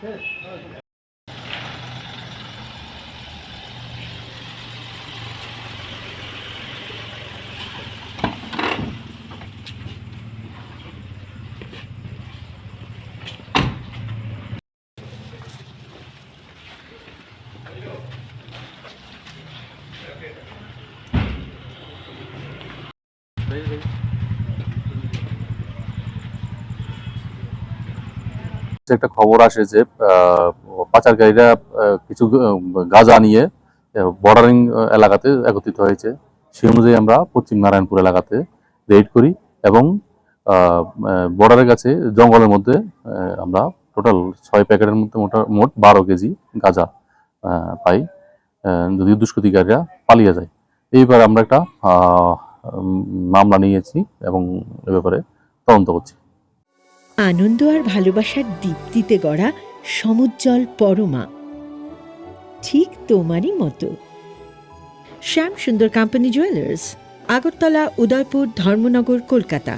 একটা খবর আসে যে পাচারকারীরা কিছু গাঁজা নিয়ে বর্ডারিং এলাকাতে একত্রিত হয়েছে। সেই অনুযায়ী আমরা পশ্চিম নারায়ণপুর এলাকাতে রেড করি এবং বর্ডারের কাছে জঙ্গলের মধ্যে আমরা টোটাল 6 প্যাকেটের মধ্যে মোট 12 কেজি গাঁজা পাই, যদিও দুষ্কৃতিকারীরা পালিয়ে যায়। এইবার আমরা একটা মামলা নিয়েছি এবং এ ব্যাপারে তদন্ত করছি। আনন্দ আর ভালোবাসার দীপ্তিতে গড়া সমুজ্জ্বল পরমা, ঠিক তোমারই মতো। শ্যাম সুন্দর কোম্পানি জুয়েলার্স, আগরতলা, উদয়পুর, ধর্মনগর, কলকাতা।